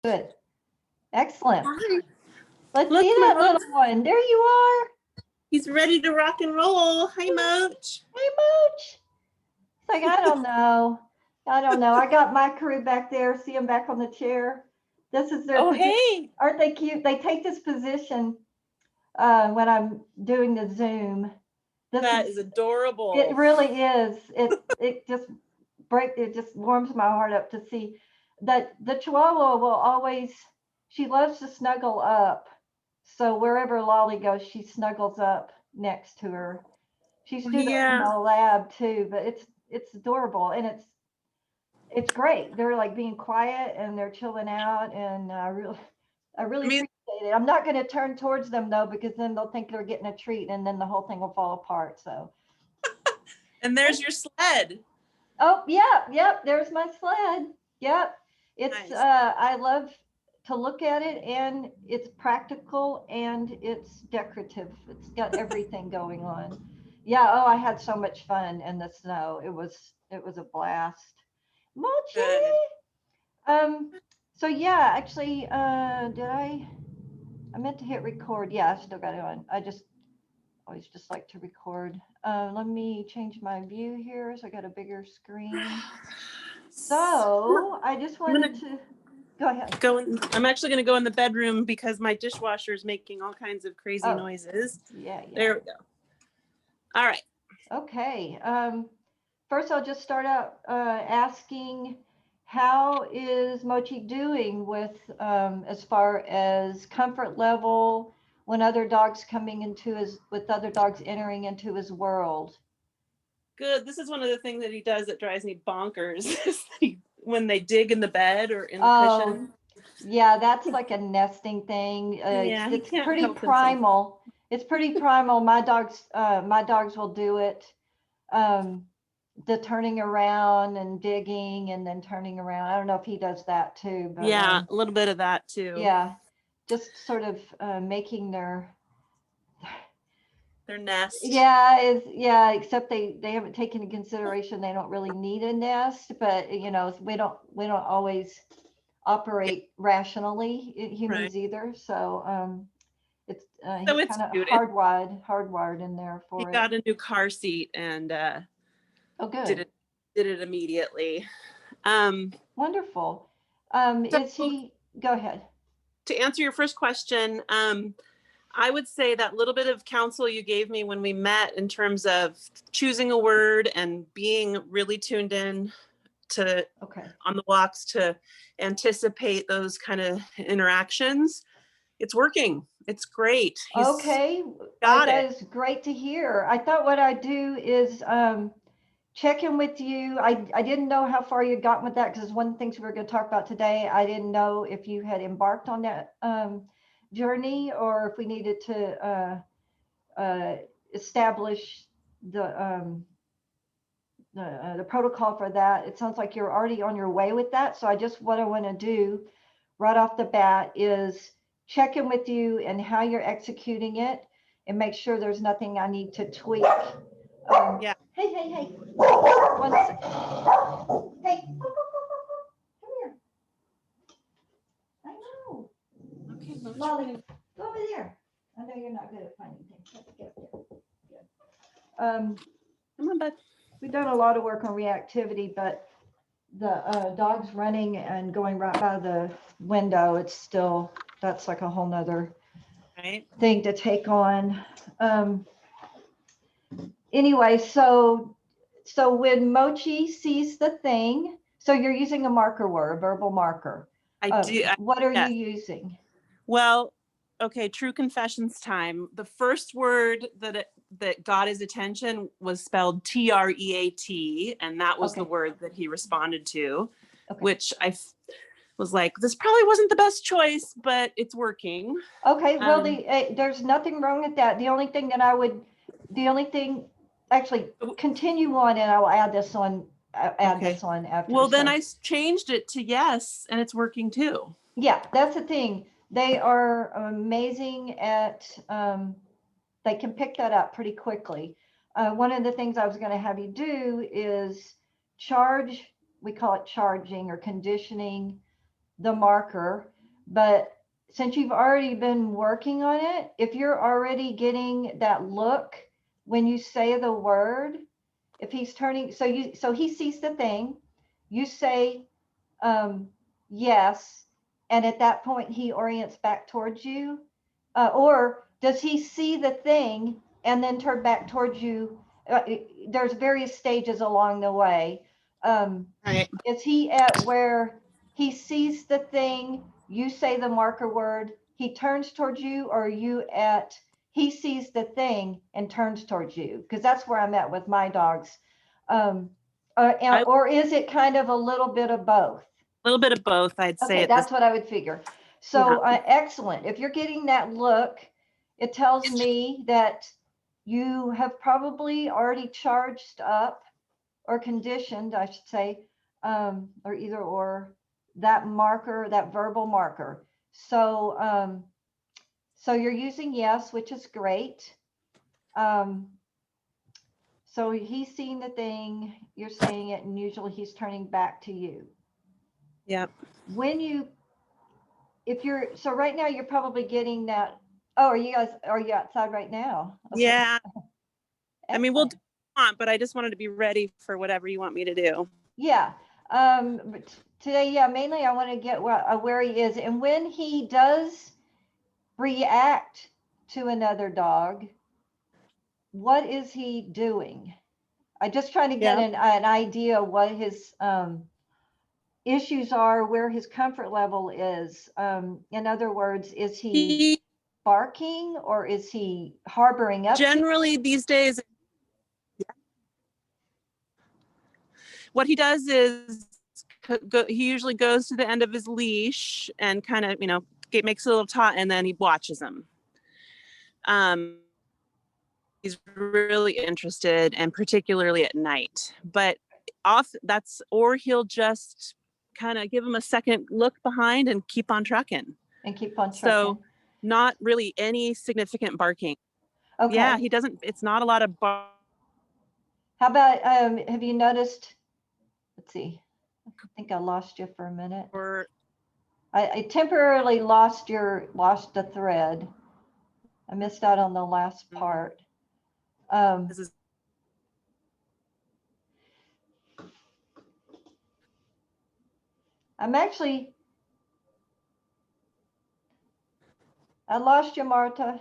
Good. Excellent. Hi. Let's Look, see my that little Mochi. one. There you are. He's ready to rock and roll. Hi, Mochi. Hey, Mooch. It's like, I don't know. I don't know. I got my crew back there. See them back on the chair. This is their Oh, position. hey. Aren't they cute? They take this position when I'm doing the Zoom. That is It adorable. really is. It just warms my heart up to see that the Chihuahua will always, she loves to snuggle up. So wherever Lolly goes, she snuggles up next to her. She used to do that in Yeah. the lab too, but it's adorable and it's great. They're like being quiet and they're chilling out, and I really I mean, appreciate it. I'm not going to turn towards them though, because then they'll think they're getting a treat, and then the whole thing will fall apart. So. and there's your sled. Oh, yep. There's my sled. Yep. It's Nice. I love to look at it, and it's practical and it's decorative. It's got everything going on. Yeah, oh, I had so much fun in the snow. It was a blast. Mochi. Good. Um so yeah, actually I meant to hit record. Yeah, I still got it on. I just always just like to record. Let me change my view here so I got a bigger screen. So I just I'm gonna wanted to go ahead. I'm actually gonna go in the bedroom because my dishwasher is making all kinds of crazy Oh, noises. yeah. There we go. All right. Okay. First, I'll just start out asking, how is Mochi doing with as far as comfort level when with other dogs entering into his world? Good. This is one of the things that he does that drives me bonkers. When they dig in the bed or in the Oh, cushion. yeah, that's like a nesting thing. Yeah, he It's can't pretty help himself. primal. It's pretty primal. My dogs will do it. Um, the turning around and digging and then turning around. I don't know if he does that too, but Yeah, a little bit of that too. yeah, just sort of making Their nest. yeah, except they haven't taken into consideration they don't really need a nest, but we don't always operate rationally, humans Right. either. So it's So he's it's kind of cute. hardwired in there He for it. got a new car seat and Oh, did good. it immediately. Um, Wonderful. so Is he, go ahead. to answer your first question, I would say that little bit of counsel you gave me when we met in terms of choosing a word and being really tuned in to Okay. on the walks to anticipate those kind of interactions. It's working. It's great. He's Okay, got that it. is great to hear. I thought what I'd do is check in with you. I didn't know how far you got with that, because one of the things we were going to talk about today, I didn't know if you had embarked on that journey, or if we needed to establish the protocol for that. It sounds like you're already on your way with that. So what I want to do right off the bat is check in with you and how you're executing it, and make sure there's nothing I need to tweak. Yeah. Hey. One second. Hey, come here. I know. Okay, Lolly, go over there. I know you're not good at finding things. Get there. Come on, bud. We've done a lot of work on reactivity, but the dogs running and going right by the window, that's like a whole nother Right. thing to take on. Anyway, so when Mochi sees the thing, so you're using a marker word, a verbal marker. I do. What are you Yes. using? Well, okay, true confessions time. The first word that got his attention was spelled TREAT, and that was the Okay. word that he responded to, Okay. which was like, this probably wasn't the best choice, but it's working. Okay, well, there's nothing wrong with that. The only thing, actually, continue on, and I will add this on after. Well, then I changed it to yes, and it's working too. Yeah, that's the thing. They are amazing at, they can pick that up pretty quickly. One of the things I was going to have you do is we call it charging or conditioning the marker, but since you've already been working on it, if you're already getting that look when you say the word, if he's turning, so he sees the thing, you say yes, and at that point he orients back towards you, or does he see the thing and then turn back towards you? There's various stages along the way. Right. Is he at where he sees the thing, you say the marker word, he turns towards you, or are you at he sees the thing and turns towards you? Because that's where I'm at with my dogs. Um, A or is it kind of a little bit of both? little bit of both, I'd say Okay, at this. that's what I would figure. Yeah. So excellent. If you're getting that look, it tells me that you have probably already charged up or conditioned, I should say, or either or that marker, that verbal marker. So, so you're using yes, which is great. So he's seeing the thing, you're saying it, and usually he's turning back to you. Yeah. When you, if you're, so right now you're probably getting that. Oh, are you outside right now? Okay. Yeah. I mean, we'll do Excellent. what you want, but I just wanted to be ready for whatever you want me to do. Yeah. But today, yeah, mainly I want to get where he is. And when he does react to another dog, what is he doing? I just trying to get Yeah. an idea what his issues are, where his comfort level is. In other words, is he He barking or is he harboring up to? generally these days, what he does is he usually goes to the end of his leash and kind of, makes a little tot, and then he watches him. He's really interested, and particularly at night. But or he'll just kind of give him a second look behind and keep on trucking. And keep on So trucking. not really any significant barking. Yeah, Okay. he doesn't. It's not a lot of How about have you noticed? Let's see. I think I lost you for a minute. or I temporarily lost the thread. I missed out on the last part. this is I'm actually, I lost you, Marta.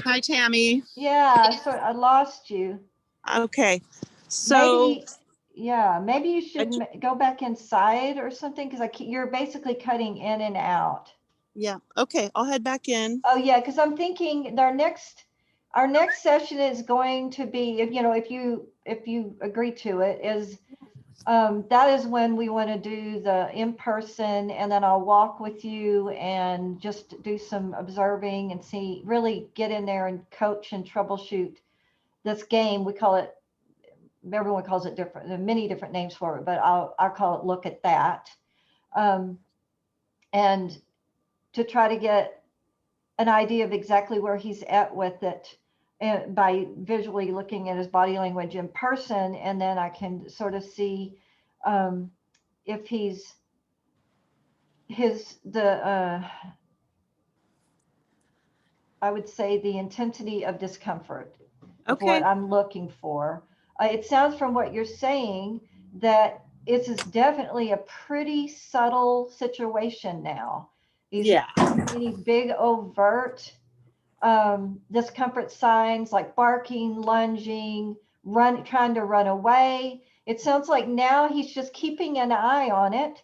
Hi, Tammy. Yeah, so I lost you. Okay, so Maybe, yeah, maybe you should go back inside or something because you're basically cutting in and out. yeah, okay, I'll head back in. Oh yeah, because I'm thinking our next session is going to be, if you agree to it, is that is when we want to do the in-person, and then I'll walk with you and just do some observing and really get in there and coach and troubleshoot this game. We call it, everyone calls it different, there are many different names for it, but I'll call it Look at That. And to try to get an idea of exactly where he's at with it, and by visually looking at his body language in person, and then I can sort of see if he's I would say the intensity of discomfort of what Okay. I'm looking for. It sounds from what you're saying that this is definitely a pretty subtle situation now. He's Yeah. any big overt discomfort signs like barking, lunging, trying to run away. It sounds like now he's just keeping an eye on it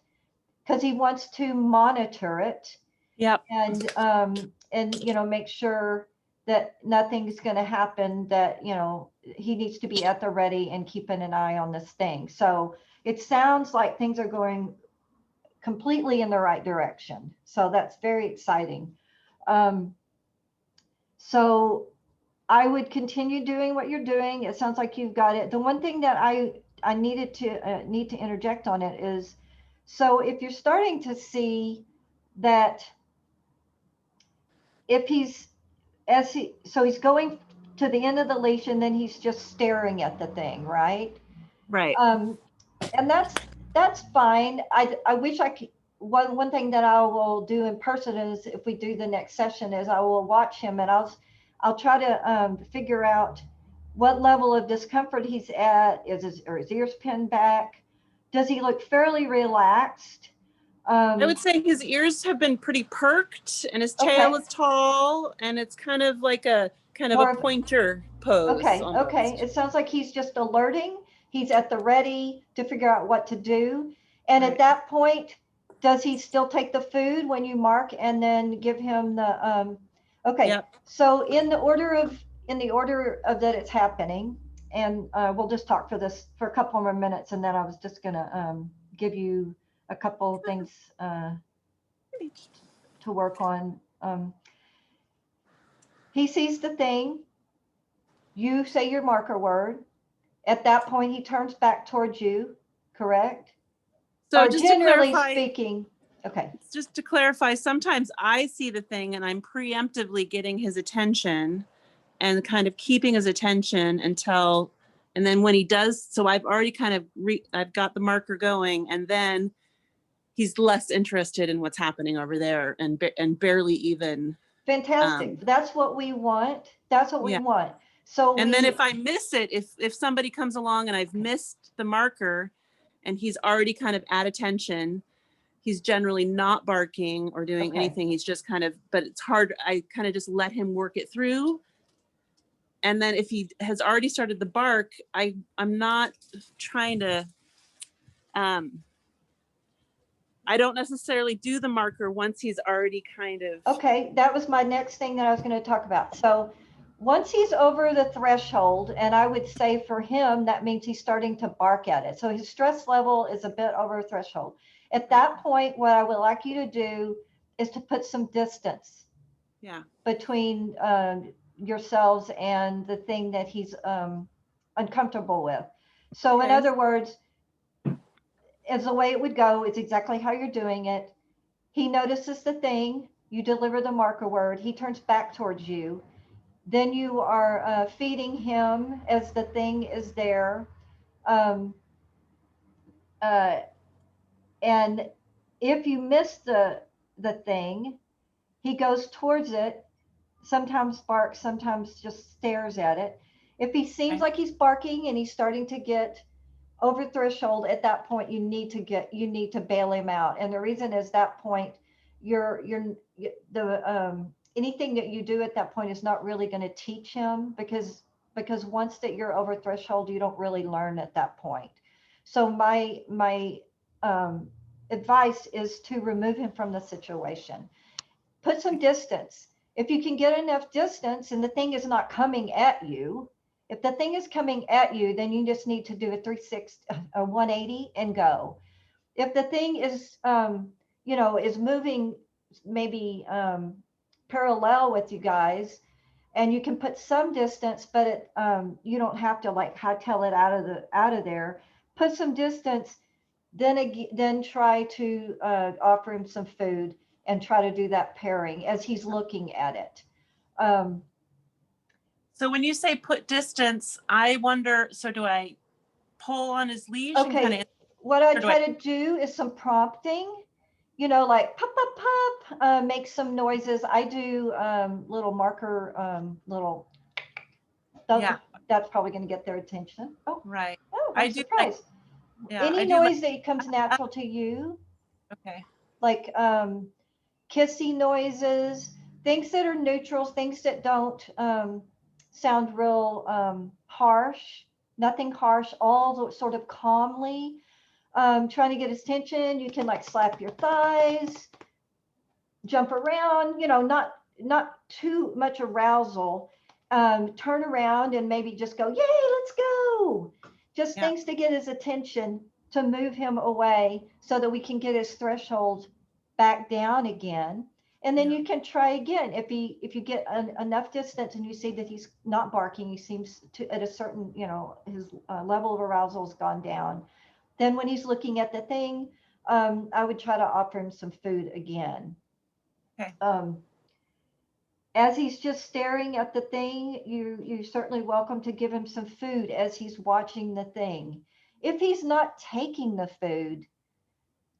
because he wants to monitor it Yep. and make sure that nothing's going to happen, that he needs to be at the ready and keeping an eye on this thing. So it sounds like things are going completely in the right direction, so that's very exciting. So I would continue doing what you're doing. It sounds like you've got it. The one thing that I need to interject on it is, so if you're starting to see that if he's going to the end of the leash and then he's just staring at the thing, right? Right. Um, and that's fine. I wish I could. One thing that I will do in person is if we do the next session is I will watch him and I'll try to figure out what level of discomfort he's at. Are his ears pinned back? Does he look fairly relaxed? I would say his ears have been pretty perked and his tail Okay, is tall and it's kind of like a more of pointer pose okay. almost. It sounds like he's just alerting. He's at the ready to figure out what to do. And at Right. that point, does he still take the food when you mark and then give him okay. Yep. So in the order of that it's happening, and we'll just talk for a couple more minutes, and then I was just gonna give you a couple things to work on. He sees the thing. You say your marker word. At that point, he turns back towards you, correct? So Or just to generally clarify, speaking, okay. sometimes I see the thing and I'm preemptively getting his attention and kind of keeping his attention until, and then when he does, so I've already kind of, I've got the marker going and then he's less interested in what's happening over there and barely even. Fantastic. That's what we want. That's what we Yeah. want. So And then if I miss it, if somebody comes along and I've missed the marker and he's already kind of at attention, he's generally not barking or doing okay. anything. He's just kind of, but it's hard. I kind of just let him work it through. And then if he has already started the bark, I'm not trying to, I don't necessarily do the marker once he's already kind of. Okay, that was my next thing that I was going to talk about. So once he's over the threshold, and I would say for him, that means he's starting to bark at it. So his stress level is a bit over threshold. At that point, what I would like you to do is to put some distance between yourselves and the thing that he's uncomfortable with. So in other words, as the way it would go, it's exactly how you're doing it. He notices the thing, you deliver the marker word, he turns back towards you. Then you are feeding him as the thing is there. Um, uh, and if you miss the thing, he goes towards it, sometimes barks, sometimes just stares at it. If he seems like he's barking and he's starting to get over threshold, at that point you need to bail him out. And the reason is that point you're the anything that you do at that point is not really going to teach him, because once that you're over threshold you don't really learn at that point. So my advice is to remove him from the situation. Put some distance. If you can get enough distance and the thing is not coming at you, if the thing is coming at you, then you just need to do a 360, a 180 and go. If the thing is, is moving maybe parallel with you guys, and you can put some distance, but you don't have to like hightail it out of there. Put some distance, then try to offer him some food and try to do that pairing as he's looking at it. So when you say put distance, I wonder, so do I pull on his leash and kind of, Okay, what I try to do is some prompting, like pop, pop, pop, make some noises. I do little marker, that's probably going to get their attention. Oh, right. oh, I I'm do like, surprised. yeah, I Any do like, noise that comes natural to you, okay. like kissy noises, things that are neutrals, things that don't sound real harsh, nothing harsh, all sort of calmly. Trying to get his attention. You can like slap your thighs, jump around, not too much arousal. Turn around and maybe just go, yay, let's go. Just things to get his attention, to move him away so that we can get his threshold back down again. And then you can try again. If you get enough distance and you see that he's not barking, he seems to at a certain, his level of arousal has gone down. Then when he's looking at the thing, I would try to offer him some food again. Okay. As he's just staring at the thing, you're certainly welcome to give him some food as he's watching the thing. If he's not taking the food,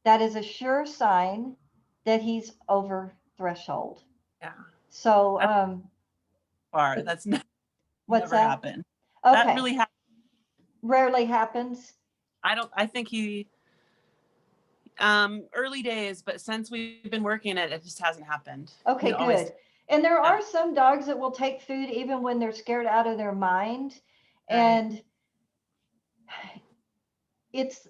that is a sure sign that he's over threshold. Yeah. So, That's what's never that? happened. That Okay, really happened. rarely happens. I think he, early days, but since we've been working it just hasn't happened. He Okay, always, good. And there yeah, are some dogs that will take food even when they're scared out of their mind. right. And it's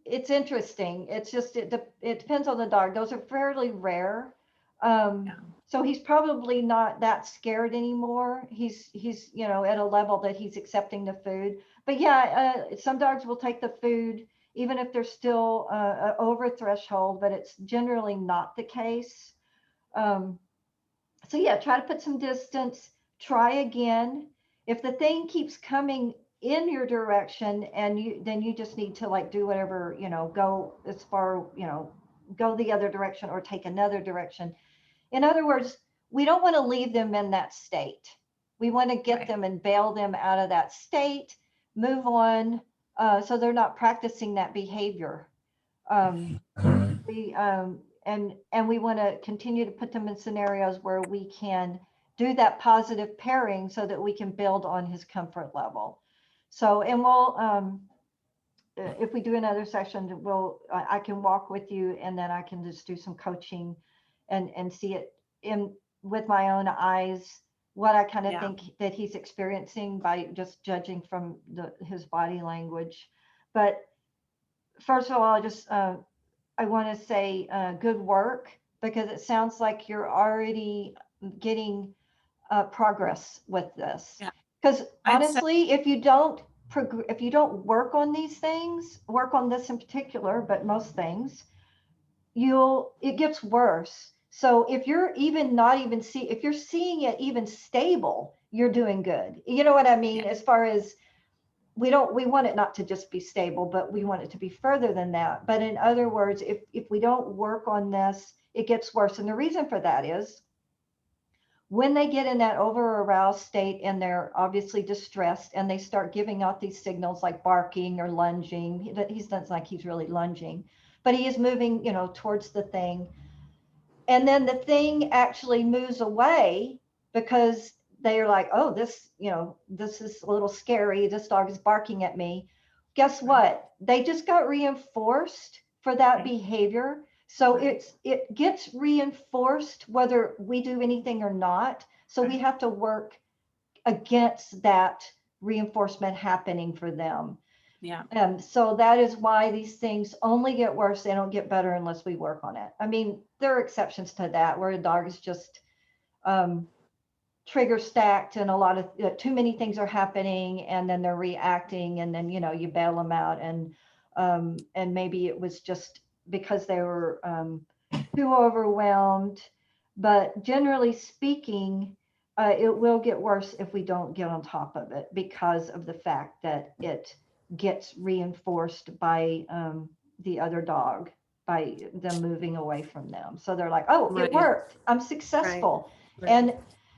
it's interesting. It's just it depends on the dog. Those are fairly rare. Yeah. So he's probably not that scared anymore. He's at a level that he's accepting the food. But yeah, some dogs will take the food even if they're still over threshold, but it's generally not the case. Um, so yeah, try to put some distance, try again. If the thing keeps coming in your direction and then you just need to like do whatever, go as far, go the other direction or take another direction. In other words, we don't want to leave them in that state. We want to get Right. them and bail them out of that state, move on, so they're not practicing that behavior. We and we want to continue to put them in scenarios where we can do that positive pairing so that we can build on his comfort level. So, and we'll if we do another session, I can walk with you and then I can just do some coaching and see it in with my own eyes what I kind of Yeah. think that he's experiencing by just judging from his body language. But first of all, I want to say good work because it sounds like you're already getting progress with this. Yeah. Because I'd say, honestly, if you don't work on these things, work on this in particular, but most things, it gets worse. So if you're even not even if you're seeing it even stable, you're doing good. You know what I mean? yeah, As far as we want it not to just be stable, but we want it to be further than that. But in other words, if we don't work on this, it gets worse. And the reason for that is when they get in that over aroused state and they're obviously distressed and they start giving out these signals like barking or lunging. He's not like he's really lunging, but he is moving, towards the thing. And then the thing actually moves away because they're like, oh, this is a little scary. This dog is barking at me. Guess what? They just got reinforced for that right. behavior. So Right. it gets reinforced whether we do anything or not. So we Right. have to work against that reinforcement happening for them. Yeah. So that is why these things only get worse. They don't get better unless we work on it. I mean, there are exceptions to that where a dog is just um, trigger stacked and a lot of too many things are happening and then they're reacting and then, you bail them out and maybe it was just because they were too overwhelmed. But generally speaking, it will get worse if we don't get on top of it because of the fact that it gets reinforced by the other dog by them moving away from them. So they're like, oh, it Right. worked. I'm Right. successful. Right.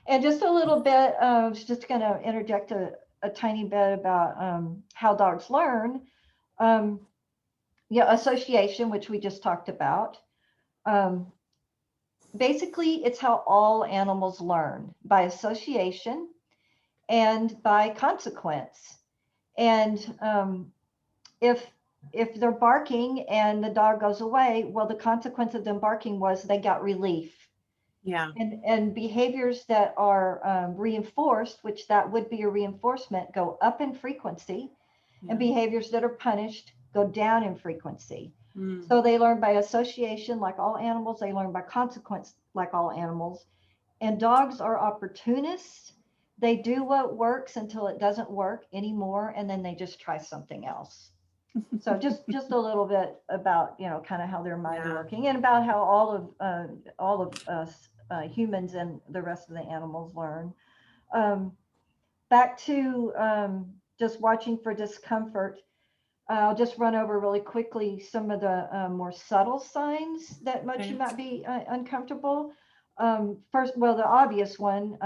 And just a little bit, I was just going to interject a tiny bit about how dogs learn. Um, yeah, association, which we just talked about. Um, Basically, it's how all animals learn by association and by consequence. And if they're barking and the dog goes away, well, the consequence of them barking was they got relief. Yeah. And behaviors that are reinforced, which that would be a reinforcement, go up in frequency, and Yeah. behaviors that are punished go down in frequency. Mm. So they learn by association like all animals, they learn by consequence like all animals. And dogs are opportunists. They do what works until it doesn't work anymore, and then they just try something else. So just a little bit about kind of how their mind Yeah. working and about how all of us humans and the rest of the animals learn. Um, Back to just watching for discomfort. I'll just run over really quickly some of the more subtle signs that Mochi Okay. might be uncomfortable. First, well, the obvious one,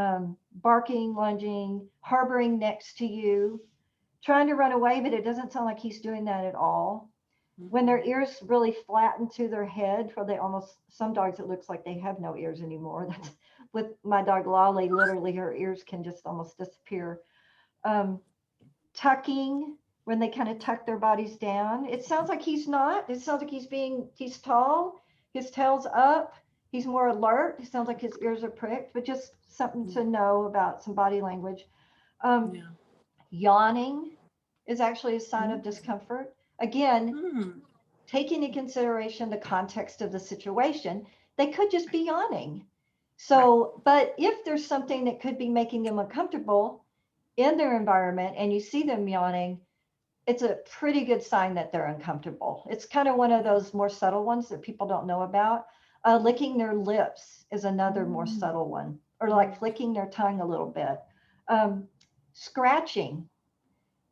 barking, lunging, harboring next to you, trying to run away, but it doesn't sound like he's doing that at all. When their ears really flatten to their head, for they almost, some dogs, it looks like they have no ears anymore. That's with my dog Lolly, literally her ears can just almost disappear. Um, Tucking, when they kind of tuck their bodies down. It sounds like he's not. It sounds like he's tall, his tail's up, he's more alert. It sounds like his ears are pricked, but just something to know about some body language. Yeah. Yawning is actually a sign of discomfort. Again, Mm. taking into consideration the context of the situation, they could just be yawning. Right. So, but if there's something that could be making them uncomfortable in their environment and you see them yawning, it's a pretty good sign that they're uncomfortable. It's kind of one of those more subtle ones that people don't know about. Licking their lips is another more subtle one, or like flicking their tongue a little bit. Um, Scratching,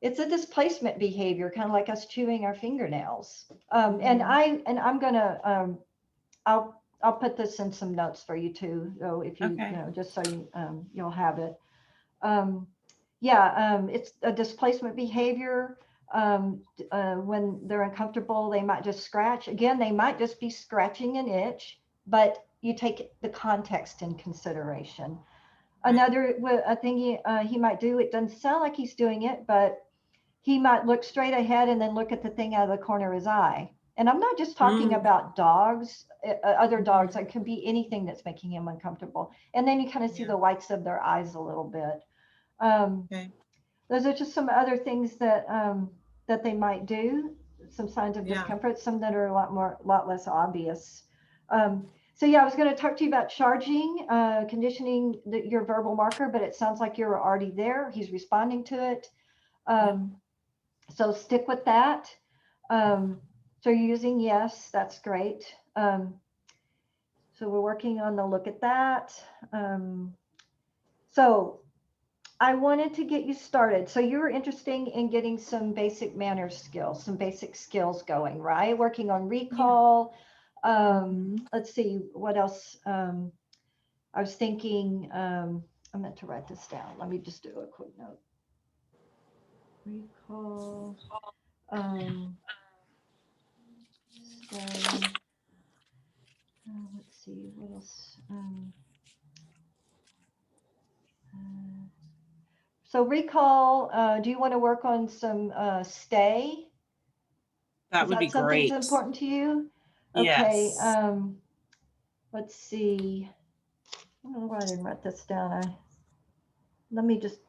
it's a displacement behavior, kind of like us chewing our fingernails. And I'm gonna I'll put this in some notes for you too, though, if you Okay. just so you you'll have it. Um, yeah, it's a displacement behavior. When they're uncomfortable, they might just scratch. Again, they might just be scratching an itch, but you take the context in consideration. Right. Another thing he might do, it doesn't sound like he's doing it, but he might look straight ahead and then look at the thing out of the corner of his eye. And I'm not just talking about dogs, other dogs. It could be anything that's making him uncomfortable. And then you kind of see the whites of their eyes a little bit. Okay. Those are just some other things that they might do. Some signs of Yeah. discomfort. Some that are a lot less obvious. So yeah, I was going to talk to you about charging, conditioning your verbal marker, but it sounds like you're already there. He's responding to it. So stick with that. So you're using yes, that's great. So we're working on the look at that. So I wanted to get you started. So you were interested in getting some basic manners skills, some basic skills going, right? Working on recall. Let's see, what else? I was thinking, I meant to write this down. Let me just do a quick note. Recall. Stay. Let's see, what else? So recall, do you want to work on some stay? That Is would be that something that's great. important to you? Okay, Yes. let's see. I don't know why I didn't write this down. Let me just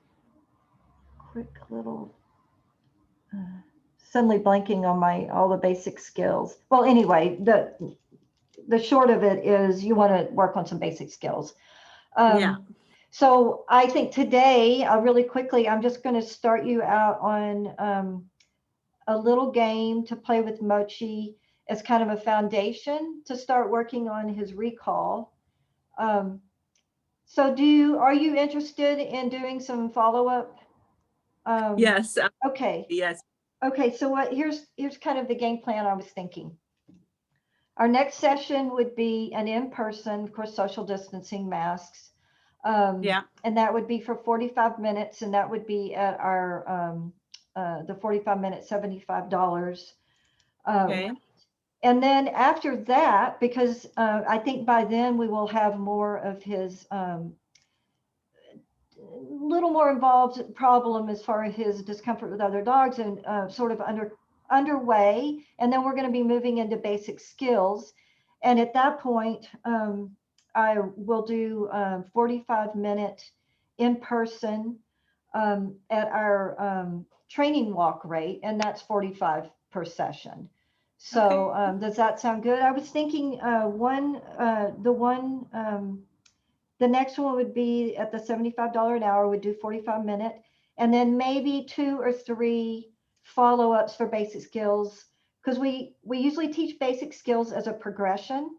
quick little suddenly blanking on all the basic skills. Well, anyway, the short of it is you want to work on some basic skills. Yeah. So I think today, really quickly, I'm just going to start you out on a little game to play with Mochi as kind of a foundation to start working on his recall. So are you interested in doing some follow-up? Yes. Okay. Yes. Okay. So here's kind of the game plan I was thinking. Our next session would be an in-person, of course, social distancing, masks. Yeah. And that would be for 45 minutes, and that would be at our the 45 minutes, $75. Okay. And then after that, because I think by then we will have more of his little more involved problem as far as his discomfort with other dogs and sort of underway. And then we're going to be moving into basic skills. And at that point, I will do 45-minute in person at our training walk rate, and that's 45 per session. So Okay. does that sound good? I was thinking the next one would be at the $75 an hour, would do 45-minute, and then maybe 2 or 3 follow-ups for basic skills, because we usually teach basic skills as a progression.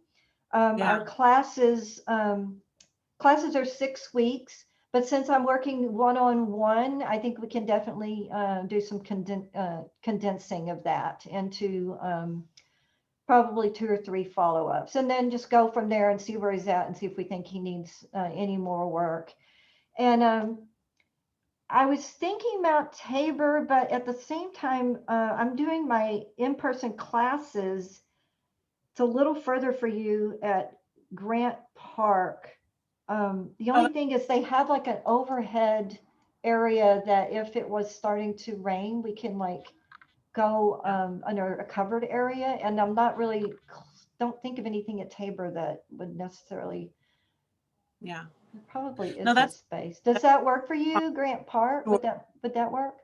Our Yeah. classes are 6 weeks, but since I'm working one-on-one, I think we can definitely do some condensing of that into probably 2 or 3 follow-ups, and then just go from there and see where he's at and see if we think he needs any more work. And I was thinking about Tabor, but at the same time, I'm doing my in-person classes. It's a little further for you at Grant Park. The only thing is they have like an overhead area that if it was starting to rain, we can like go under a covered area. And I'm not really, don't think of anything at Tabor that would necessarily, Yeah. there probably No, is a space. Does that work for you, Grant Park? Would that work?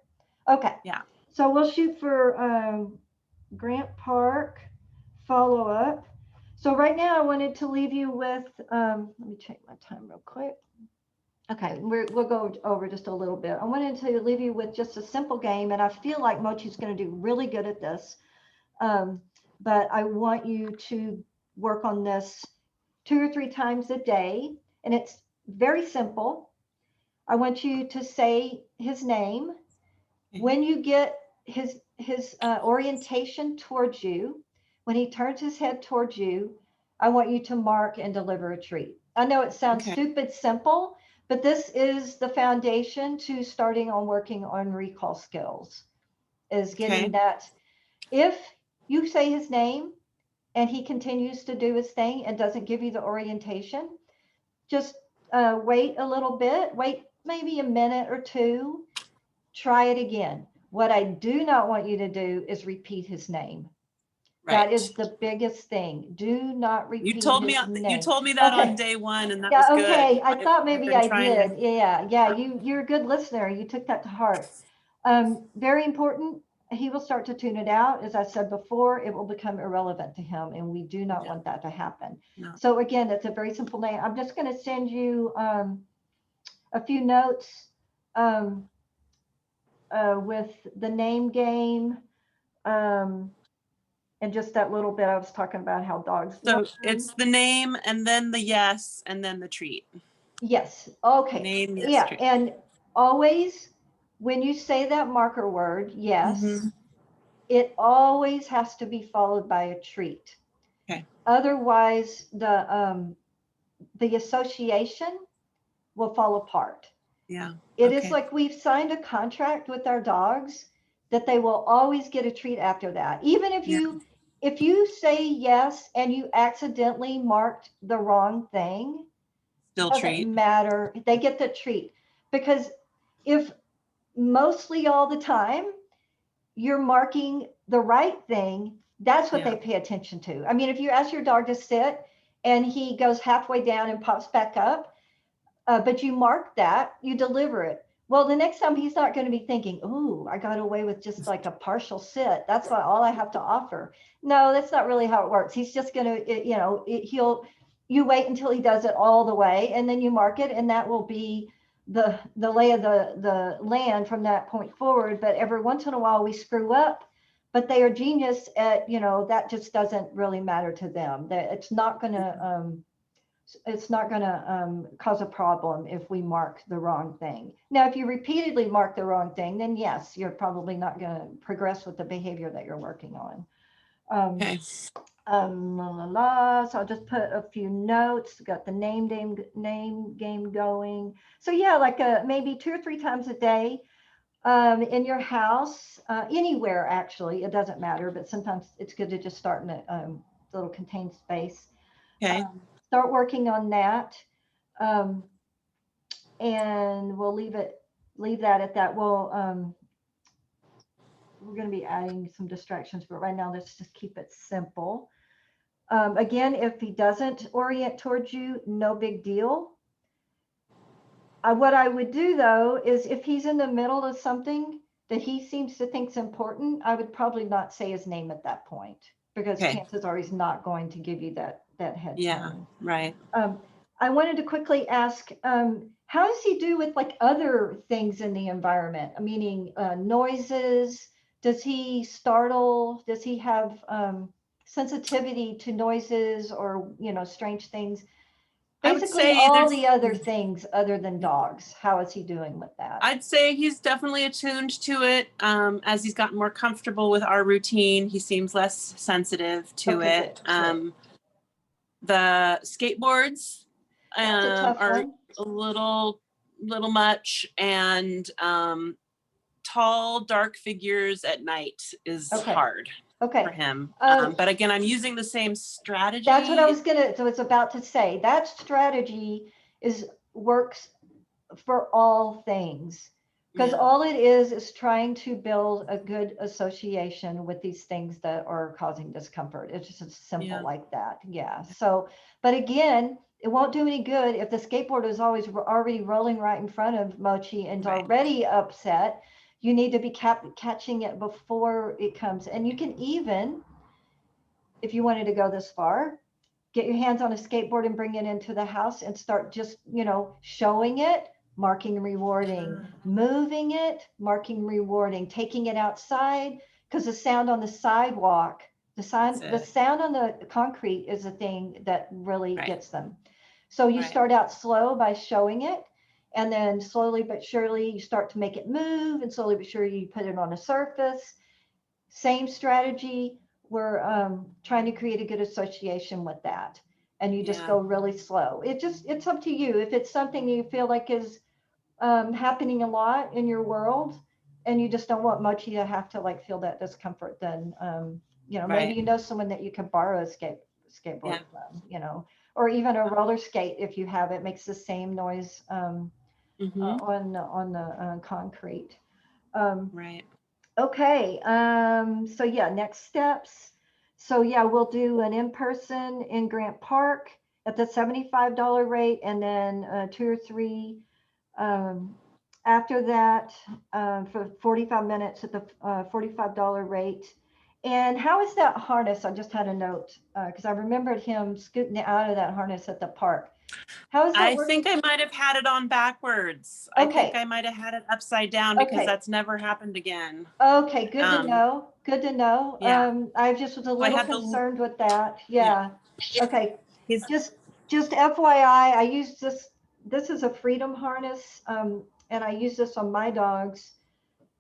Okay. Yeah. So we'll shoot for Grant Park follow up. So right now I wanted to leave you with, let me check my time real quick. Okay, we'll go over just a little bit. I wanted to leave you with just a simple game, and I feel like Mochi's going to do really good at this. But I want you to work on this 2 or 3 times a day, and it's very simple. I want you to say his name. When you get his orientation towards you, when he turns his head towards you, I want you to mark and deliver a treat. I know it sounds stupid simple, but this is the foundation to starting on working on recall skills, is getting that. If you say his name and he continues to do his thing and doesn't give you the orientation, just wait a little bit, wait maybe a minute or 2, try it again. What I do not want you to do is repeat his name. That is the biggest thing. Do not repeat his name. You told me that on day 1, and that yeah, was okay. good. I thought maybe I did. To... Yeah. You're a good listener. You took that to heart. Very important. He will start to tune it out. As I said before, it will become irrelevant to him, and we do not want that to happen. No. So again, it's a very simple name. I'm just going to send you a few notes with the name game. And just that little bit I was talking about how dogs So learn. it's the name and then the yes and then the treat. Yes. Okay. Name, yes, yeah. treat. And always when you say that marker word, yes, it always has to be followed by a treat. Okay. Otherwise, the association will fall apart. Yeah. It is like we've signed a contract with our dogs that they will always get a treat after that. Even if you say yes and you accidentally marked the wrong thing, still doesn't treat. matter. They get the treat. Because if mostly all the time you're marking the right thing, that's what they pay attention to. I mean, if you ask your dog to sit and he goes halfway down and pops back up, but you mark that, you deliver it. Well, the next time he's not going to be thinking, "Ooh, I got away with just like a partial sit. That's all I have to offer." No, that's not really how it works. He's just going to, you wait until he does it all the way, and then you mark it, and that will be the lay of the land from that point forward. But every once in a while we screw up, but they are genius at, that just doesn't really matter to them. That it's not going to cause a problem if we mark the wrong thing. Now, if you repeatedly mark the wrong thing, then yes, you're probably not going to progress with the behavior that you're working on. So I'll just put a few notes. Got the name game going. So yeah, like maybe 2 or 3 times a day in your house, anywhere actually. It doesn't matter, but sometimes it's good to just start in a little contained space. Start working on that, and we'll leave that at that. We're going to be adding some distractions, but right now let's just keep it simple. Again, if he doesn't orient towards you, no big deal. What I would do though is if he's in the middle of something that he seems to think is important, I would probably not say his name at that point, because chances are he's not going to give you that head turn. Right. I wanted to quickly ask, how does he do with like other things in the environment? Meaning noises. Does he startle? Does he have sensitivity to noises or strange things? I would Basically, say all there's, the other things other than dogs. How is he doing with that? I'd say he's definitely attuned to it. As he's gotten more comfortable with our routine, he seems less sensitive to Okay, it. good. The skateboards That's a tough are one. a little much, and tall, dark figures at night is Okay. hard for Okay. him. Um, But again, I'm using the same that's what I was strategy. was about to say. That strategy works for all things, because Yeah, all it is trying to build a good association with these things that are causing discomfort. It's just as simple yeah, like that. Yeah. So, but again, it won't do any good if the skateboard is always already rolling right in front of Mochi and right. already upset. You need to be catching it before it comes. And you can even, if you wanted to go this far, get your hands on a skateboard and bring it into the house and start just, showing it, marking, rewarding, moving it, marking, rewarding, taking it outside, because the sound on the sidewalk, That's the it. sound on the concrete is the thing that really Right, gets them. So you right. start out slow by showing it, and then slowly but surely you start to make it move, and slowly but surely you put it on a surface. Same strategy. We're trying to create a good association with that. And you just Yeah, go really slow. It's up to you. If it's something you feel like is happening a lot in your world and you just don't want Mochi to have to like feel that discomfort, then, maybe right. you know someone that you can borrow a skateboard Yeah. from, or even a roller skate if you have it, makes the same noise Mm-hmm. on the concrete. Um, Right. Okay, so yeah, next steps. So yeah, we'll do an in-person in Grant Park at the $75 rate, and then 2 or 3 um, after that for 45 minutes at the $45 rate. And how is that harness? I just had a note because I remembered him scooting out of that harness at the park. How is that I working? think I might have had it on backwards. I think Okay, I might have had it upside down because okay. that's never happened again. Okay, good to Um, know. Good to know. yeah. I just was a So I little had the, concerned with that. yeah. Yeah. Okay. He's, Just just FYI, I use this. This is a freedom harness, and I use this on my dogs,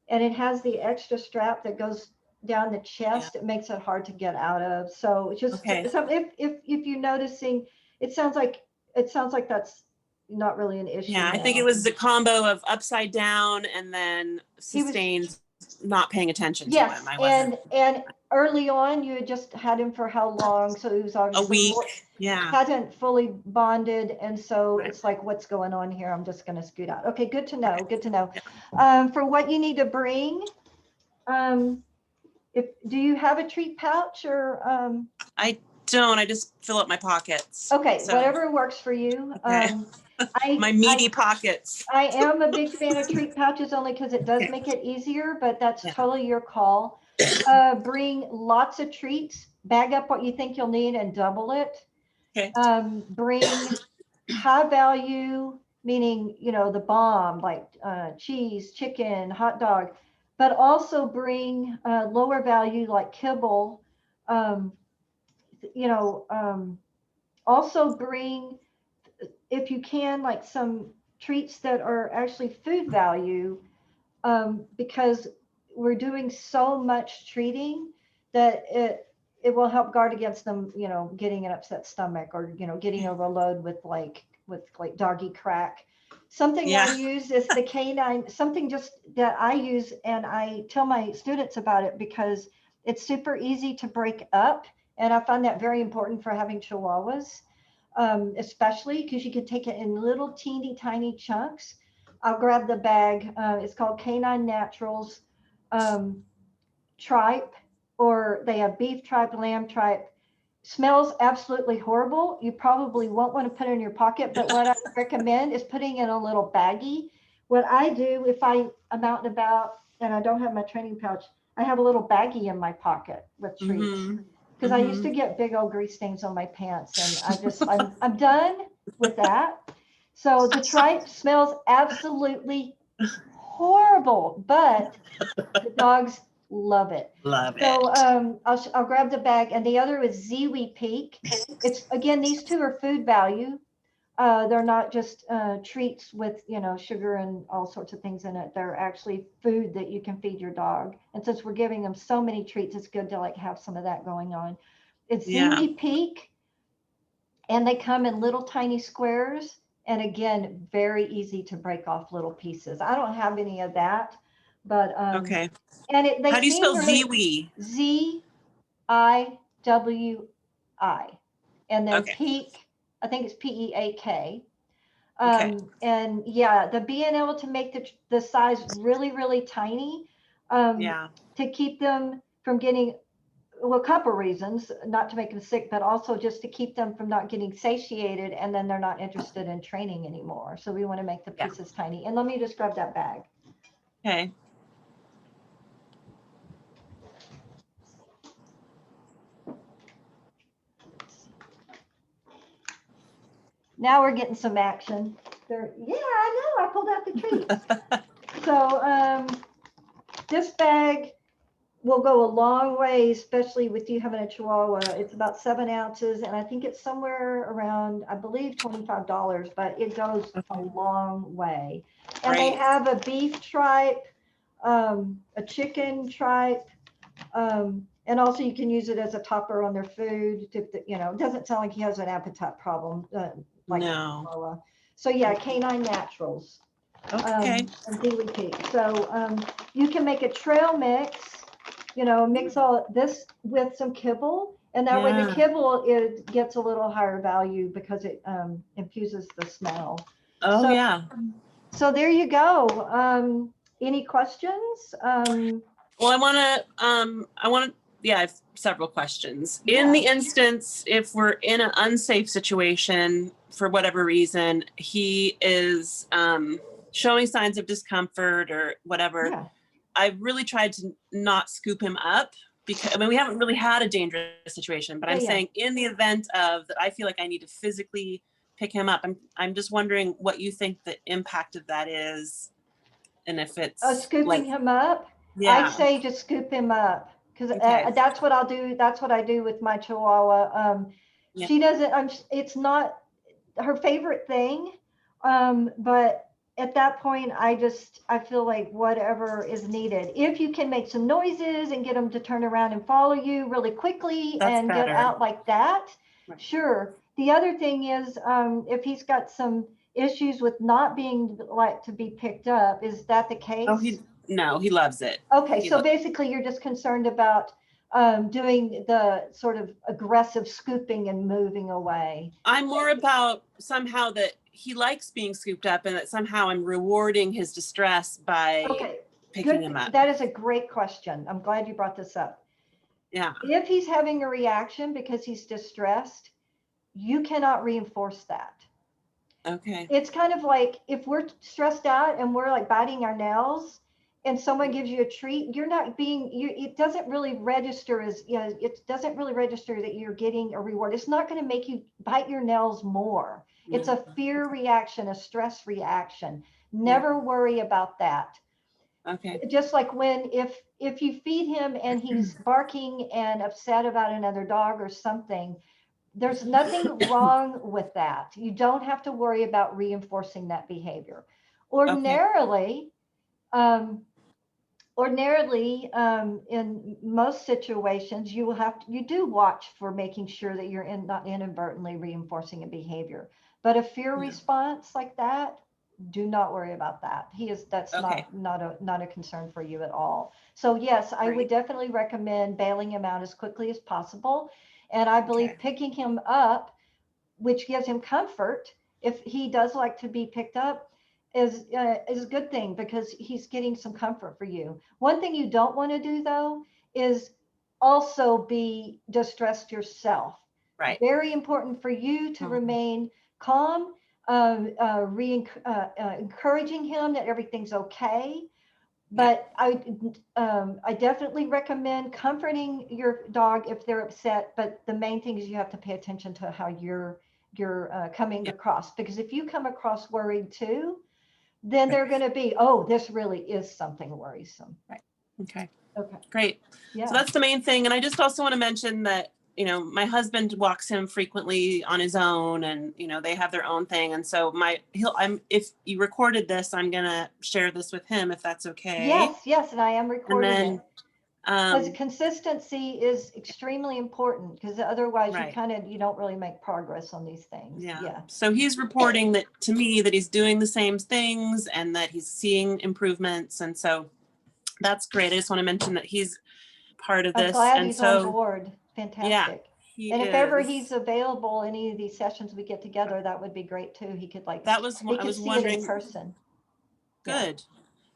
and it has the extra strap that goes down the yeah. chest. It makes it hard to get out of. So just Okay. so if you're noticing, it sounds like that's not really an issue Yeah. I think it now. was the combo of upside down and then He was sustained not paying attention to him. Yes, I wasn't and early on you had just had him for how long? So he was a obviously week. more Yeah. hadn't fully bonded, and so Right. it's like, what's going on here? I'm just going to scoot out. Okay, good to know. Right. Good to know. Yeah. For what you need to bring, um, if do you have a treat pouch or I don't. I just fill up my pockets. okay, So, whatever works for you. okay. I My I meaty pockets. I am a big fan of treat pouches only because it does Okay. make it easier, but that's Yeah. totally your call. Bring lots of treats, bag up what you think you'll need and double it. Okay. Bring high value, meaning, the bomb, like cheese, chicken, hot dog, but also bring lower value like kibble. Um, you know, also bring, if you can, like some treats that are actually food value, because we're doing so much treating that it will help guard against them, getting an upset stomach or getting overload with like doggy crack. Something I Yeah. use is the canine, something just that I use, and I tell my students about it because it's super easy to break up, and I find that very important for having chihuahuas, especially because you can take it in little teeny tiny chunks. I'll grab the bag. It's called Canine Naturals um, Tripe, or they have beef tripe, lamb tripe. Smells absolutely horrible. You probably won't want to put it in your pocket, but what I recommend is putting in a little baggie. What I do if I'm out and about and I don't have my training pouch, I have a little baggie in my pocket with treats. Mm-hmm. Because I used to Mm-hmm. get big old grease stains on my pants, and I'm done with that. So the tripe smells absolutely horrible, but the dogs love it. Love So it. I'll grab the bag, and the other is Ziwi Peak. It's again, these two are food value. They're not just treats with, sugar and all sorts of things in it. They're actually food that you can feed your dog. And since we're giving them so many treats, it's good to like have some of that going on. It's Yeah. Zingy Peak, and they come in little tiny squares. And again, very easy to break off little pieces. I don't have any of that, but Okay. and they How do you seem spell really Ziwi? Ziwi, and then Okay. Peak. I think it's Peak. Okay. And yeah, the being able to make the size really, really tiny, Yeah. to keep them from getting, well, a couple reasons, not to make them sick, but also just to keep them from not getting satiated, and then they're not interested in training anymore. So we want to make the Yeah. pieces tiny. And let me just grab that bag. Okay. Now we're getting some action. Yeah, I know, I pulled out the treats. So this bag will go a long way, especially with you having a Chihuahua. It's about 7 ounces, and I think it's somewhere around, I believe, $25, but it goes a long way. And they Great. have a beef tripe, a chicken tripe, and also you can use it as a topper on their food. It doesn't sound like he has an appetite problem like a No. Chihuahua. So yeah, Canine Naturals. Okay. And Dealey Peak. So you can make a trail mix, mix all this with some kibble, and that way the Yeah. kibble gets a little higher value because it infuses the smell. Oh, So, yeah. so there you go. Any questions? Well, yeah, I have several questions. In Yeah. the instance, if we're in an unsafe situation for whatever reason, he is showing signs of discomfort or whatever, Yeah. I've really tried to not scoop him up because, I mean, we haven't really had a dangerous situation, but I'm saying in the event of that, I feel like I need to physically pick him up. I'm just wondering what you think the impact of that is, and if it's Scooping like, him up. I yeah, say just scoop him up, because okay, that's what I'll do. That's what I do with my Chihuahua. yeah, She doesn't. It's not her favorite thing, but at that point, I feel like whatever is needed. If you can make some noises and get them to turn around and follow you really quickly that's and get better. out like that, Right. sure. The other thing is, if he's got some issues with not being like to be picked up, is that the case? Oh, no, he loves it. Okay, He so basically you're just concerned about doing the sort of aggressive scooping and moving away. I'm more about somehow that he likes being scooped up and that somehow I'm rewarding his distress by Okay, picking good. him up. That is a great question. I'm glad you brought this up. Yeah. If he's having a reaction because he's distressed, you cannot reinforce that. Okay. It's kind of like if we're stressed out and we're like biting our nails and someone gives you a treat, you're not being, it doesn't really register as, it doesn't really register that you're getting a reward. It's not going to make you bite your nails more. It's a fear reaction, a stress reaction. Never worry about that. Okay. Just like if you feed him and he's barking and upset about another dog or something, there's nothing wrong with that. You don't have to worry about reinforcing that behavior. Okay. Um, ordinarily, in most situations, you do watch for making sure that you're not inadvertently reinforcing a behavior. But a fear Yeah. response like that, do not worry about that. That's Okay. not a concern for you at all. So yes, I would Great. definitely recommend bailing him out as quickly as possible. And I believe Okay. picking him up, which gives him comfort, if he does like to be picked up, is a good thing because he's getting some comfort for you. One thing you don't want to do though is also be distressed yourself. Right. Very important for you to remain calm, encouraging him that everything's okay. But I definitely recommend comforting your dog if they're upset. But the main thing is you have to pay attention to how you're coming Yeah. across, because if you come across worried too, then they're going to be, oh, this really is something worrisome. Right. Okay. Okay. Great. Yeah. So that's the main thing. And I just also want to mention that my husband walks him frequently on his own, and, they have their own thing. And so if you recorded this, I'm going to share this with him if that's okay. Yes, and I am And recording then, it. Because consistency is extremely important, because otherwise right. you don't really make progress on these things. Yeah. So he's reporting that to me that he's doing the same things and that he's seeing improvements. And so that's great. I just want to mention that he's part of I'm this. glad And he's on so, board. Fantastic. he And if ever is. he's available, any of these sessions we get together, that would be great too. He could I was see it in wondering. person. Good.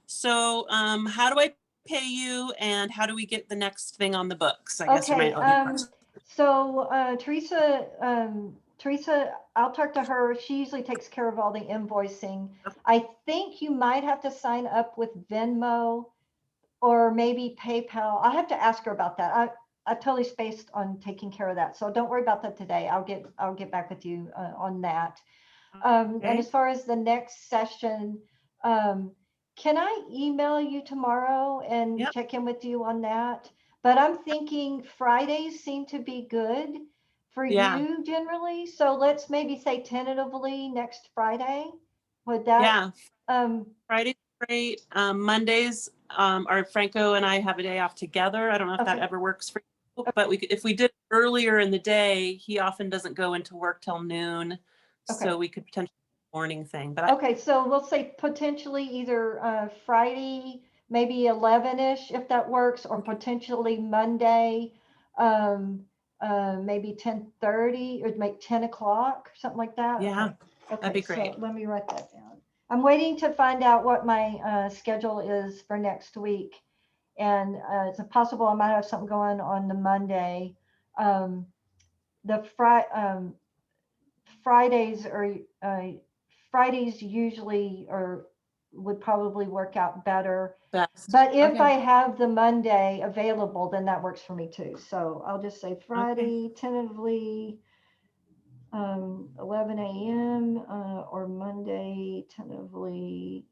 So, how do I pay you, and how do we get the next thing on the books? I guess Okay. questions. So Teresa, I'll talk to her. She usually takes care of all the invoicing. I think you might have to sign up with Venmo or maybe PayPal. I'll have to ask her about that. I totally spaced on taking care of that. So don't worry about that today. I'll get back with you on that. And Okay. as far as the next session, can I email you tomorrow and Yep. check in with you on that? But I'm thinking Fridays seem to be good for you generally. So let's maybe say tentatively next Friday. Would that? Friday's great. Mondays, are Franco and I have a day off together. I don't know if that Okay. ever works for you, but if we did earlier in the day, he often doesn't go into work till noon. Okay. So we could potentially morning thing, but Okay, so we'll say potentially either Friday, maybe 11-ish, if that works, or potentially Monday, maybe 10:30, or make 10 o'clock, something like that. yeah, Okay. that'd be great. So let me write that down. I'm waiting to find out what my schedule is for next week, and it's possible I might have something going on the Monday. The Fridays are Fridays usually would probably work out better. Best. But if Okay. I have the Monday available, then that works for me too. So I'll just say Friday tentatively 11 a.m. Or Monday tentatively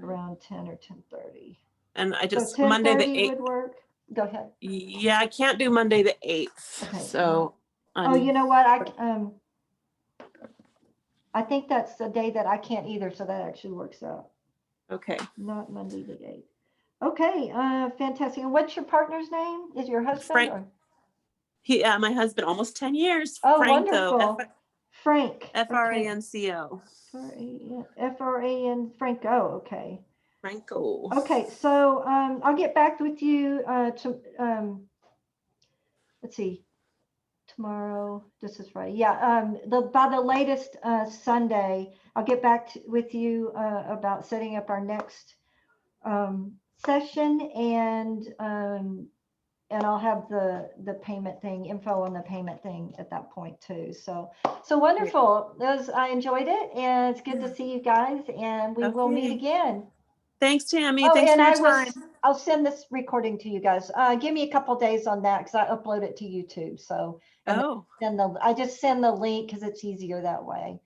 around 10 or 10:30. And I So just Monday the 10:30 8th. would work. Go ahead. Yeah, I can't do Monday the 8th. Okay. So Oh, you know what? I think that's the day that I can't either, so that actually works out. Okay. Not Monday the 8th. Okay, fantastic. And what's your partner's name? Is your husband? Frank. Or? My husband, almost 10 years. Oh, Franco. wonderful. Frank. Franco. Fran, Franco. Okay. Franco. Okay, so I'll get back with you let's see. Tomorrow, this is Friday. Yeah, by the latest Sunday, I'll get back with you about setting up our next session, and I'll have the payment thing, info on the payment thing at that point too. So wonderful. I enjoyed it, and it's good to see you guys, and we will meet again. Thanks, Tammy. Oh, Thanks and for your time. I'll send this recording to you guys. Give me a couple days on that, because I upload it to YouTube. So I just send the link because it's easier that way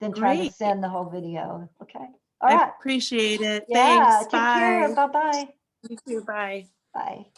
than trying to send the whole video. Okay. All right. I appreciate it. Yeah. Thanks. Take Bye. care. Bye-bye. You too. Bye. Bye.